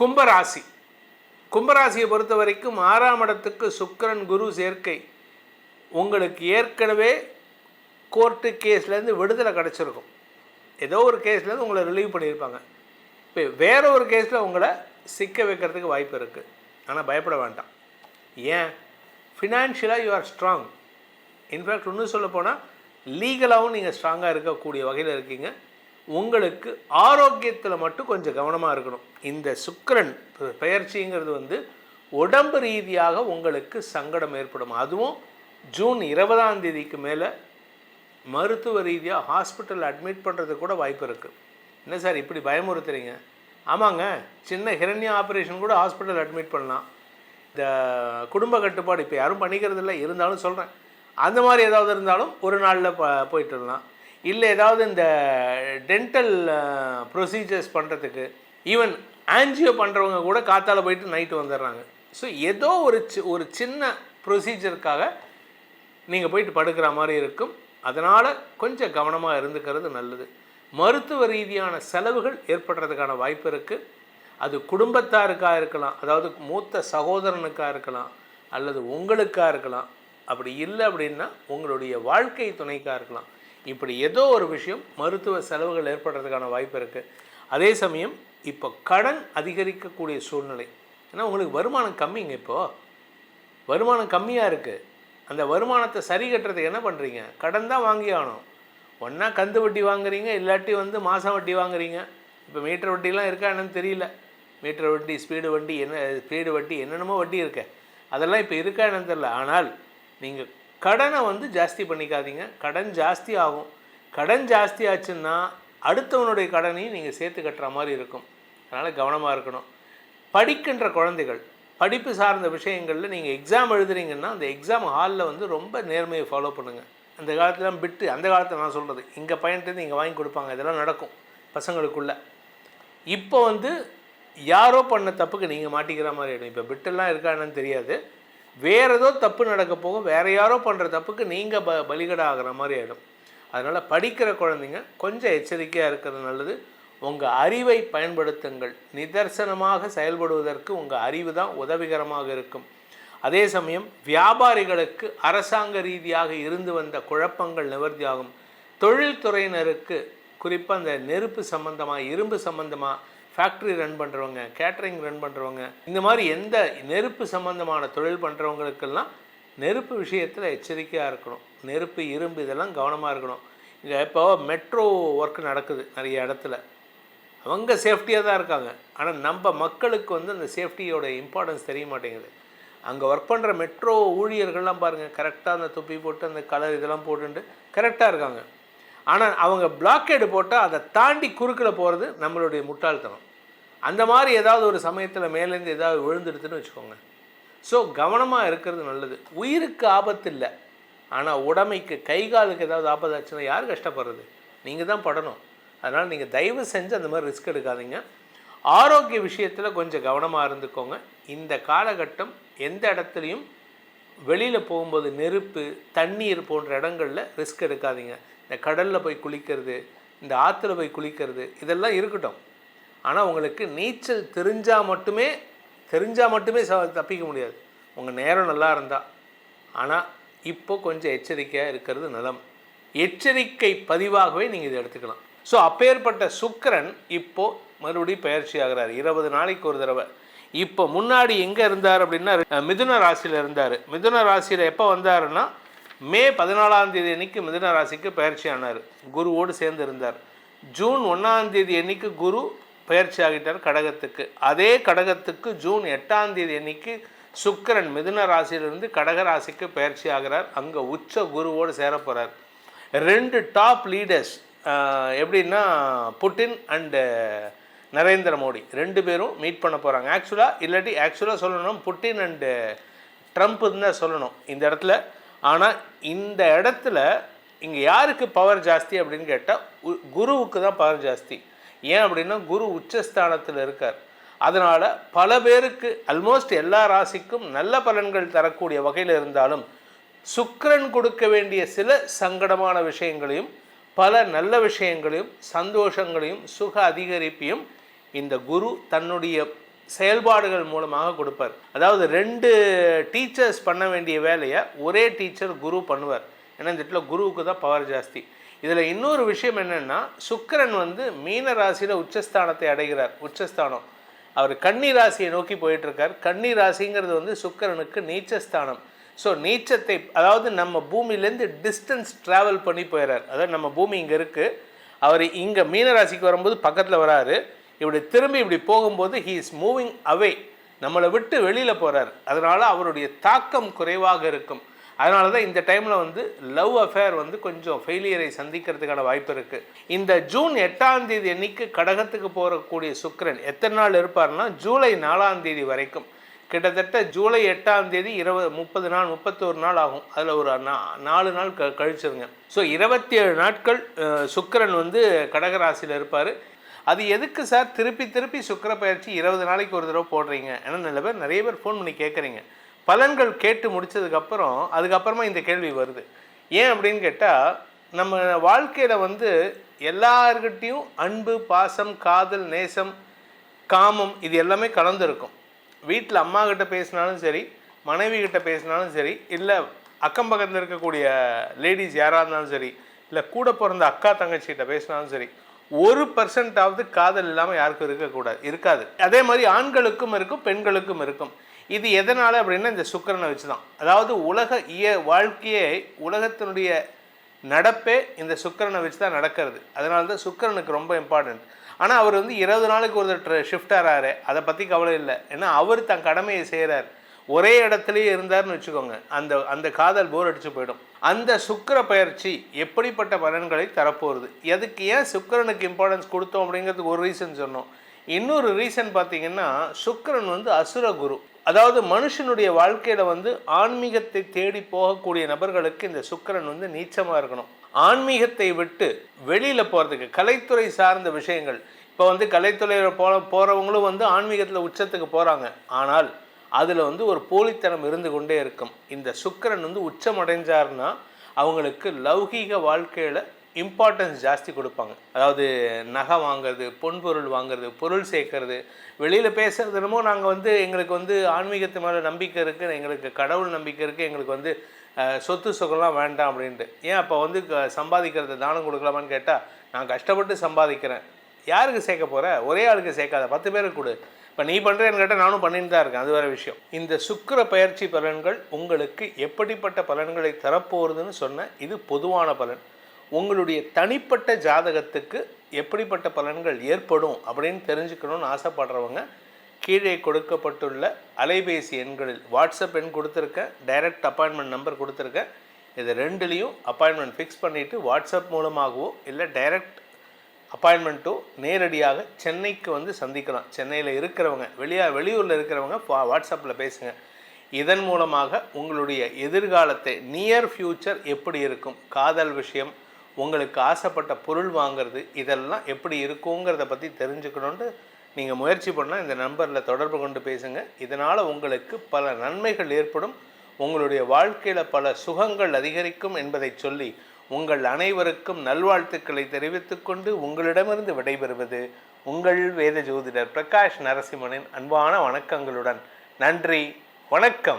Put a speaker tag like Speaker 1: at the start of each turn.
Speaker 1: கும்பராசி. கும்பராசியை பொறுத்த வரைக்கும் 6ஆம் இடத்துக்கு சுக்கிரன் குரு சேர்க்கை உங்களுக்கு ஏற்கனவே கோர்ட்டு கேஸ்லேருந்து விடுதலை கிடச்சிருக்கும். ஏதோ ஒரு கேஸ்லேருந்து உங்களை ரிலீவ் பண்ணியிருப்பாங்க. இப்போ வேற ஒரு கேஸில் உங்களை சிக்க வைக்கிறதுக்கு வாய்ப்பு இருக்குது. ஆனால் பயப்பட வேண்டாம். ஏன்? ஃபினான்ஷியலாக யூ ஆர் ஸ்ட்ராங். இன்ஃபேக்ட் இன்னும் சொல்ல போனால் லீகலாகவும் நீங்கள் ஸ்ட்ராங்காக இருக்கக்கூடிய வகையில் இருக்கீங்க. உங்களுக்கு ஆரோக்கியத்தில் மட்டும் கொஞ்சம் கவனமாக இருக்கணும். இந்த சுக்கிரன் பெயர்ச்சிங்கிறது உடம்பு ரீதியாக உங்களுக்கு சங்கடம் ஏற்படும். அதுவும் ஜூன் 20ஆம் தேதிக்கு மேலே மருத்துவ ரீதியாக ஹாஸ்பிட்டல் அட்மிட் பண்ணுறதுக்கு கூட வாய்ப்பு இருக்குது. என்ன சார் இப்படி பயமுறுத்துறீங்க? ஆமாங்க, சின்ன ஹிரண்யா ஆப்ரேஷன் கூட ஹாஸ்பிட்டல் அட்மிட் பண்ணலாம். இந்த குடும்ப கட்டுப்பாடு இப்போ யாரும் பண்ணிக்கிறது இல்லை, இருந்தாலும் சொல்கிறேன், அந்த மாதிரி ஏதாவது இருந்தாலும் ஒரு நாளில் போயிட்டு வரலாம். இல்லை ஏதாவது இந்த டென்டல் ப்ரொசீஜர்ஸ் பண்ணுறதுக்கு, ஈவன் ஆன்ஜியோ பண்ணுறவங்க கூட காத்தால் போயிட்டு நைட்டு வந்துடுறாங்க. ஸோ ஏதோ ஒரு சின்ன ப்ரொசீஜருக்காக நீங்கள் போயிட்டு படுக்கிற மாதிரி இருக்கும். அதனால் கொஞ்சம் கவனமாக இருந்துக்கிறது நல்லது. மருத்துவ ரீதியான செலவுகள் ஏற்படுறதுக்கான வாய்ப்பு இருக்குது. அது குடும்பத்தாருக்காக இருக்கலாம், அதாவது மூத்த சகோதரனுக்காக இருக்கலாம், அல்லது உங்களுக்காக இருக்கலாம். அப்படி இல்லை அப்படின்னா உங்களுடைய வாழ்க்கை துணைக்காக இருக்கலாம். இப்படி ஏதோ ஒரு விஷயம் மருத்துவ செலவுகள் ஏற்படுறதுக்கான வாய்ப்பு இருக்குது. அதே சமயம் இப்போ கடன் அதிகரிக்கக்கூடிய சூழ்நிலை. ஏன்னா உங்களுக்கு வருமானம் கம்மிங்க. இப்போது வருமானம் கம்மியாக இருக்குது. அந்த வருமானத்தை சரி கட்டுறதுக்கு என்ன பண்ணுறீங்க? கடன் தான் வாங்கி ஆகணும். ஒன்றா கந்து வட்டி வாங்குறீங்க, இல்லாட்டி மாதம் வட்டி வாங்குறீங்க. இப்போ மீட்டர் வட்டிலாம் இருக்கா என்னன்னு தெரியல. மீட்டர் வட்டி, ஸ்பீடு வட்டி என்னென்னமோ வட்டி இருக்கு. அதெல்லாம் இப்போ இருக்கா என்னன்னு தெரியல. ஆனால் நீங்கள் கடனை ஜாஸ்தி பண்ணிக்காதீங்க. கடன் ஜாஸ்தி ஆகும். கடன் ஜாஸ்தி ஆச்சுன்னா அடுத்தவனுடைய கடனையும் நீங்கள் சேர்த்து கட்டுற மாதிரி இருக்கும். அதனால் கவனமாக இருக்கணும். படிக்கின்ற குழந்தைகள் படிப்பு சார்ந்த விஷயங்களில் நீங்கள் எக்ஸாம் எழுதுறீங்கன்னா அந்த எக்ஸாம் ஹாலில் ரொம்ப நேர்மையை ஃபாலோ பண்ணுங்கள். அந்த காலத்துலாம் பிட்டு, அந்த காலத்தில் நான் சொல்கிறது, இங்கே பையன்ட்டு இங்கே வாங்கி கொடுப்பாங்க. இதெல்லாம் நடக்கும் பசங்களுக்குள்ள. இப்போ யாரோ பண்ண தப்புக்கு நீங்கள் மாட்டிக்கிற மாதிரி ஆகிடும். இப்போ பிட்டெல்லாம் இருக்கா என்னன்னு தெரியாது. வேறு ஏதோ தப்பு நடக்க போக வேறு யாரோ பண்ணுற தப்புக்கு நீங்கள் பலிகடை ஆகிற மாதிரி ஆகிடும். அதனால் படிக்கிற குழந்தைங்க கொஞ்சம் எச்சரிக்கையாக இருக்கிறது நல்லது. உங்கள் அறிவை பயன்படுத்துங்கள். நிதர்சனமாக செயல்படுவதற்கு உங்கள் அறிவு தான் உதவிகரமாக இருக்கும். அதே சமயம் வியாபாரிகளுக்கு அரசாங்க ரீதியாக இருந்து வந்த குழப்பங்கள் நிவர்த்தியாகும். தொழில்துறையினருக்கு குறிப்பாக அந்த நெருப்பு சம்மந்தமாக, இரும்பு சம்மந்தமாக, ஃபேக்ட்ரி ரன் பண்ணுறவங்க, கேட்ரிங் ரன் பண்ணுறவங்க, இந்த மாதிரி எந்த நெருப்பு சம்மந்தமான தொழில் பண்ணுறவங்களுக்கெல்லாம் நெருப்பு விஷயத்தில் எச்சரிக்கையாக இருக்கணும். நெருப்பு, இரும்பு இதெல்லாம் கவனமாக இருக்கணும். இங்கே இப்போ மெட்ரோ ஒர்க் நடக்குது நிறைய இடத்துல. அவங்க சேஃப்டியாக தான் இருக்காங்க. ஆனால் நம்ம மக்களுக்கு அந்த சேஃப்டியோட இம்பார்ட்டன்ஸ் தெரிய மாட்டேங்குது. அங்கே ஒர்க் பண்ணுற மெட்ரோ ஊழியர்கள்லாம் பாருங்கள், கரெக்டாக அந்த தொப்பி போட்டு அந்த கலர் இதெல்லாம் போட்டுட்டு கரெக்டாக இருக்காங்க. ஆனால் அவங்க பிளாக்கேடு போட்டால் அதை தாண்டி குறுக்கில் போகிறது நம்மளுடைய முட்டாள்தனம். அந்த மாதிரி ஏதாவது ஒரு சமயத்தில் மேலேருந்து ஏதாவது விழுந்துடுதுன்னு வச்சுக்கோங்க. ஸோ கவனமாக இருக்கிறது நல்லது. உயிருக்கு ஆபத்து இல்லை, ஆனால் உடமைக்கு, கை காலுக்கு ஏதாவது ஆபத்து ஆச்சுன்னா யார் கஷ்டப்படுறது? நீங்கள் தான் படணும். அதனால் நீங்கள் தயவு செஞ்சு அந்த மாதிரி ரிஸ்க் எடுக்காதீங்க. ஆரோக்கிய விஷயத்தில் கொஞ்சம் கவனமாக இருந்துக்கோங்க. இந்த காலகட்டம் எந்த இடத்துலையும் வெளியில் போகும்போது நெருப்பு, தண்ணீர் போன்ற இடங்களில் ரிஸ்க் எடுக்காதீங்க. இந்த கடலில் போய் குளிக்கிறது, இந்த ஆற்றுல போய் குளிக்கிறது இதெல்லாம் இருக்கட்டும். ஆனால் உங்களுக்கு நீச்சல் தெரிஞ்சால் மட்டுமே தப்பிக்க முடியாது. உங்கள் நேரம் நல்லா இருந்தால். ஆனால் இப்போ கொஞ்சம் எச்சரிக்கையாக இருக்கிறது நலம். எச்சரிக்கை பதிவாகவே நீங்கள் இதை எடுத்துக்கலாம். ஸோ அப்பேற்பட்ட சுக்கிரன் இப்போது மறுபடியும் பயிற்சி ஆகிறார் 20 நாளைக்கு ஒரு தடவை. இப்போ முன்னாடி எங்கே இருந்தார் அப்படின்னா மிதுன ராசியில் இருந்தார். மிதுன ராசியில் எப்போ வந்தாருன்னா மே 14ஆம் தேதி அன்னைக்கு மிதுன ராசிக்கு பயிற்சி ஆனார். குருவோடு சேர்ந்து இருந்தார். ஜூன் 1ஆம் தேதி அன்னைக்கு குரு பயிற்சி ஆகிட்டார் கடகத்துக்கு. அதே கடகத்துக்கு ஜூன் 8ஆம் தேதி அன்னைக்கு சுக்கிரன் மிதுன ராசியிலிருந்து கடக ராசிக்கு பயிற்சி ஆகிறார். அங்கே உச்ச குருவோடு சேர போகிறார். 2 டாப் லீடர்ஸ், எப்படின்னா புட்டின் அண்டு நரேந்திர மோடி 2 பேரும் மீட் பண்ண போகிறாங்க. ஆக்சுவலாக சொல்லணும் புட்டின் அண்டு ட்ரம்ப்புன்னு தான் சொல்லணும் இந்த இடத்துல. ஆனால் இந்த இடத்துல இங்கே யாருக்கு பவர் ஜாஸ்தி அப்படின்னு கேட்டால் குருவுக்கு தான் பவர் ஜாஸ்தி. ஏன் அப்படின்னா குரு உச்சஸ்தானத்தில் இருக்கார். அதனால் பல பேருக்கு, ஆல்மோஸ்ட் எல்லா ராசிக்கும் நல்ல பலன்கள் தரக்கூடிய வகையில் இருந்தாலும் சுக்கிரன் கொடுக்க வேண்டிய சில சங்கடமான விஷயங்களையும் பல நல்ல விஷயங்களையும் சந்தோஷங்களையும் சுக அதிகரிப்பையும் இந்த குரு தன்னுடைய செயல்பாடுகள் மூலமாக கொடுப்பார். அதாவது 2 டீச்சர்ஸ் பண்ண வேண்டிய வேலையை ஒரே டீச்சர் குரு பண்ணுவார். ஏன்னா இந்த இடத்துல குருவுக்கு தான் பவர் ஜாஸ்தி. இதில் இன்னொரு விஷயம் என்னென்னா, சுக்கிரன் வந்து மீன ராசியில் உச்சஸ்தானத்தை அடைகிறார். உச்சஸ்தானம் அவர் கன்னி ராசியை நோக்கி போயிட்டுருக்கார். கன்னி ராசிங்கிறது வந்து சுக்கிரனுக்கு நீச்சஸ்தானம். ஸோ நீச்சத்தை, அதாவது நம்ம பூமியிலேருந்து டிஸ்டன்ஸ் ட்ராவல் பண்ணி போயிடுறார். அதாவது நம்ம பூமி இங்கே இருக்குது, அவர் இங்கே மீனராசிக்கு வரும்போது பக்கத்தில் வராரு, இப்படி திரும்பி இப்படி போகும்போது ஹீ இஸ் மூவிங் அவே, நம்மளை விட்டு வெளியில் போகிறார். அதனால் அவருடைய தாக்கம் குறைவாக இருக்கும். அதனால தான் இந்த டைமில் வந்து லவ் அஃபேர் வந்து கொஞ்சம் ஃபெயிலியரை சந்திக்கிறதுக்கான வாய்ப்பு இருக்குது. இந்த ஜூன் 8ஆம் தேதி அன்னைக்கு கடகத்துக்கு போகக்கூடிய சுக்கிரன் எத்தனை நாள் இருப்பார்னா, ஜூலை 4ஆம் தேதி வரைக்கும். கிட்டத்தட்ட ஜூலை 8ஆம் தேதி 30 நாள் 31 நாள் ஆகும். அதில் ஒரு 4 நாள் கழிச்சிருங்க. ஸோ 27 நாட்கள் சுக்கிரன் வந்து கடகராசியில் இருப்பார். அது எதுக்கு சார் திருப்பி திருப்பி சுக்கிர பயிற்சி 20 நாளைக்கு ஒரு தடவை போடுறீங்க? ஏன்னா நிறைய பேர் ஃபோன் பண்ணி கேட்குறீங்க. பலன்கள் கேட்டு முடித்ததுக்கப்புறம் அதுக்கப்புறமா இந்த கேள்வி வருது. ஏன் அப்படின்னு கேட்டால், நம்ம வாழ்க்கையில் வந்து எல்லார்கிட்டையும் அன்பு, பாசம், காதல், நேசம், காமம் இது எல்லாமே கலந்துருக்கும். வீட்டில் அம்மா கிட்ட பேசினாலும் சரி, மனைவி கிட்ட பேசினாலும் சரி, இல்லை அக்கம் பக்கத்தில் இருக்கக்கூடிய லேடிஸ் யாராக இருந்தாலும் சரி, இல்லை கூட பிறந்த அக்கா தங்கச்சிகிட்ட பேசினாலும் சரி, 1% காதல் இல்லாமல் யாருக்கும் இருக்காது. அதே மாதிரி ஆண்களுக்கும் இருக்கும், பெண்களுக்கும் இருக்கும். இது எதனால் அப்படின்னா இந்த சுக்கிரனை வச்சு தான். அதாவது வாழ்க்கையே, உலகத்தினுடைய நடப்பே இந்த சுக்கிரனை வச்சு தான் நடக்கிறது. அதனால தான் சுக்கிரனுக்கு ரொம்ப இம்பார்ட்டன்ட். ஆனால் அவர் வந்து 20 நாளைக்கு ஒரு ஷிஃப்ட் ஆகிறாரு, அதை பற்றி கவலை இல்லை. ஏன்னா அவர் தன் கடமையை செய்கிறார். ஒரே இடத்துலையே இருந்தார்னு வச்சுக்கோங்க, அந்த காதல் போர் அடித்து போயிடும். அந்த சுக்கிர பயிற்சி எப்படிப்பட்ட பலன்களை தரப்போகிறது, எதுக்கு ஏன் சுக்கிரனுக்கு இம்பார்ட்டன்ஸ் கொடுத்தோம் அப்படிங்கிறதுக்கு ஒரு ரீசன் சொன்னோம். இன்னொரு ரீசன் பார்த்தீங்கன்னா, சுக்கிரன் வந்து அசுர குரு. அதாவது மனுஷனுடைய வாழ்க்கையில் வந்து ஆன்மீகத்தை தேடி போகக்கூடிய நபர்களுக்கு இந்த சுக்கிரன் வந்து நீச்சமாக இருக்கணும். ஆன்மீகத்தை விட்டு வெளியில் போகிறதுக்கு, கலைத்துறை சார்ந்த விஷயங்கள், இப்போ வந்து கலைத்துறையில் போகிறவங்களும் வந்து ஆன்மீகத்தில் உச்சத்துக்கு போகிறாங்க. ஆனால் அதில் வந்து ஒரு போலித்தனம் இருந்து கொண்டே இருக்கும். இந்த சுக்கிரன் வந்து உச்சம் அடைஞ்சார்னா அவங்களுக்கு லௌகீக வாழ்க்கையில் இம்பார்ட்டன்ஸ் ஜாஸ்தி கொடுப்பாங்க. அதாவது நகை வாங்கிறது, பொன்பொருள் வாங்கிறது, பொருள் சேர்க்கறது, வெளியில் பேசுகிறது. என்னமோ நாங்கள் வந்து எங்களுக்கு வந்து ஆன்மீகத்து மேலே நம்பிக்கை இருக்குது, எங்களுக்கு கடவுள் நம்பிக்கை இருக்குது, எங்களுக்கு வந்து சொத்து சுகம்லாம் வேண்டாம் அப்படின்ட்டு. ஏன் அப்போ வந்து சம்பாதிக்கிறது தானம் கொடுக்கலாமான்னு கேட்டால், நான் கஷ்டப்பட்டு சம்பாதிக்கிறேன், யாருக்கு சேர்க்க போகிற? ஒரே ஆளுக்கு சேர்க்காத, 10 பேருக்கு கொடு. இப்போ நீ பண்ணுறேன்னு கேட்டால் நானும் பண்ணிட்டு தான் இருக்கேன், அது வேறு விஷயம். இந்த சுக்கிர பயிற்சி பலன்கள் உங்களுக்கு எப்படிப்பட்ட பலன்களை தரப்போகிறதுன்னு சொன்ன இது பொதுவான பலன். உங்களுடைய தனிப்பட்ட ஜாதகத்துக்கு எப்படிப்பட்ட பலன்கள் ஏற்படும் அப்படின்னு தெரிஞ்சுக்கணும்னு ஆசைப்படுறவங்க கீழே கொடுக்கப்பட்டுள்ள அலைபேசி எண்களில் வாட்ஸ்அப் எண் கொடுத்துருக்கேன், டைரக்ட் அப்பாயின்மெண்ட் நம்பர் கொடுத்துருக்கேன். இது 2லையும் அப்பாயின்மெண்ட் ஃபிக்ஸ் பண்ணிவிட்டு வாட்ஸ்அப் மூலமாகவோ இல்லை டைரக்ட் அப்பாயின்மெண்ட்டோ நேரடியாக சென்னைக்கு வந்து சந்திக்கலாம். சென்னையில் இருக்கிறவங்க, வெளியூரில் இருக்கிறவங்க வாட்ஸ்அப்பில் பேசுங்க. இதன் மூலமாக உங்களுடைய எதிர்காலத்தை, நியர் ஃப்யூச்சர் எப்படி இருக்கும், காதல் விஷயம், உங்களுக்கு ஆசைப்பட்ட பொருள் வாங்கிறது, இதெல்லாம் எப்படி இருக்குங்கிறத பற்றி தெரிஞ்சுக்கணுன்ட்டு நீங்கள் முயற்சி பண்ணால் இந்த நம்பரில் தொடர்பு கொண்டு பேசுங்க. இதனால் உங்களுக்கு பல நன்மைகள் ஏற்படும், உங்களுடைய வாழ்க்கையில் பல சுகங்கள் அதிகரிக்கும் என்பதை சொல்லி உங்கள் அனைவருக்கும் நல்வாழ்த்துக்களை தெரிவித்துக்கொண்டு உங்களிடமிருந்து விடைபெறுவது உங்கள் வேத ஜோதிடர் பிரகாஷ் நரசிம்மனின் அன்பான வணக்கங்களுடன். நன்றி, வணக்கம்.